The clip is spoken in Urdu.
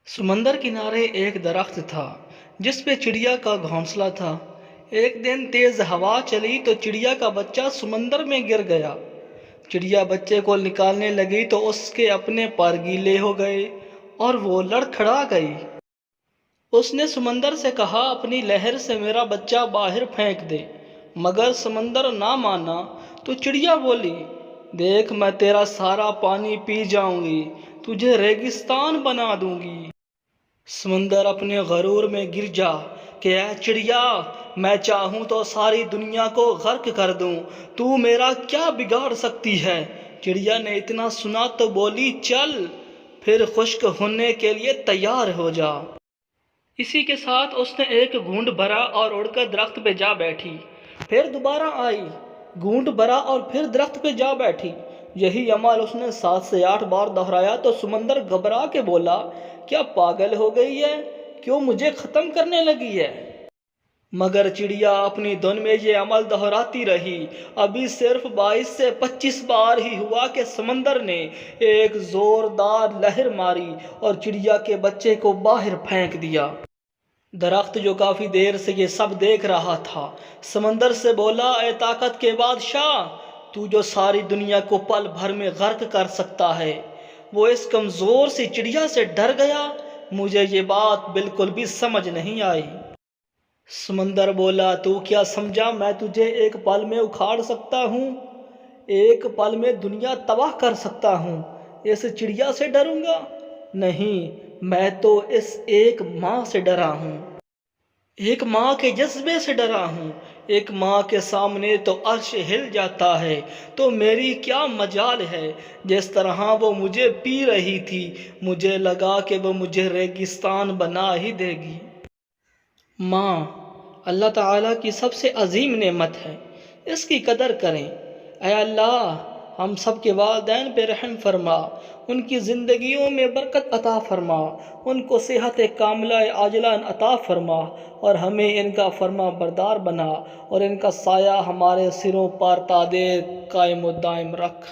سمندر کنارے ایک درخت تھا جس پہ چڑیا کا گھونسلہ تھا۔ ایک دن تیز ہوا چلی تو چڑیا کا بچہ سمندر میں گر گیا۔ چڑیا بچے کو نکالنے لگی تو اس کے اپنے پر گیلے ہو گئے اور وہ لڑکھڑا گئی۔ اس نے سمندر سے کہا اپنی لہر سے میرا بچہ باہر پھینک دے، مگر سمندر نہ مانا تو چڑیا بولی دیکھ میں تیرا سارا پانی پی جاؤں گی، تجھے ریگستان بنا دوں گی۔ سمندر اپنے غرور میں گر جا کہ اے چڑیا میں چاہوں تو ساری دنیا کو غرق کر دوں، تو میرا کیا بگاڑ سکتی ہے؟ چڑیا نے اتنا سنا تو بولی چل پھر خشک ہونے کے لیے تیار ہو جا۔ اسی کے ساتھ اس نے ایک گھونٹ بھرا اور اڑ کر درخت پہ جا بیٹھی، پھر دوبارہ آئی، گھونٹ بھرا اور پھر درخت پہ جا بیٹھی۔ یہی عمل اس نے 7 سے 8 بار دہرایا تو سمندر گھبرا کے بولا کیا پاگل ہو گئی ہے؟ کیوں مجھے ختم کرنے لگی ہے؟ مگر چڑیا اپنی دھن میں یہ عمل دہراتی رہی۔ ابھی صرف 22 سے 25 بار ہی ہوا کہ سمندر نے ایک زوردار لہر ماری اور چڑیا کے بچے کو باہر پھینک دیا۔ درخت جو کافی دیر سے یہ سب دیکھ رہا تھا سمندر سے بولا اے طاقت کے بادشاہ، تو جو ساری دنیا کو پل بھر میں غرق کر سکتا ہے، وہ اس کمزور سی چڑیا سے ڈر گیا؟ مجھے یہ بات بالکل بھی سمجھ نہیں آئی۔ سمندر بولا تو کیا سمجھا میں تجھے ایک پل میں اکھاڑ سکتا ہوں، ایک پل میں دنیا تباہ کر سکتا ہوں؟ اس چڑیا سے ڈروں گا؟ نہیں، میں تو اس ایک ماں سے ڈرا ہوں، ایک ماں کے جذبے سے ڈرا ہوں۔ ایک ماں کے سامنے تو عرش ہل جاتا ہے، تو میری کیا مجال ہے؟ جس طرح وہ مجھے پی رہی تھی مجھے لگا کہ وہ مجھے ریگستان بنا ہی دے گی۔ ماں اللہ تعالیٰ کی سب سے عظیم نعمت ہے، اس کی قدر کریں۔ اے اللہ ہم سب کے والدین پہ رحم فرما، ان کی زندگیوں میں برکت عطا فرما، ان کو صحت کاملہ عاجلہ عطا فرما اور ہمیں ان کا فرما بردار بنا اور ان کا سایہ ہمارے سروں پر تا دے قائم و دائم رکھ۔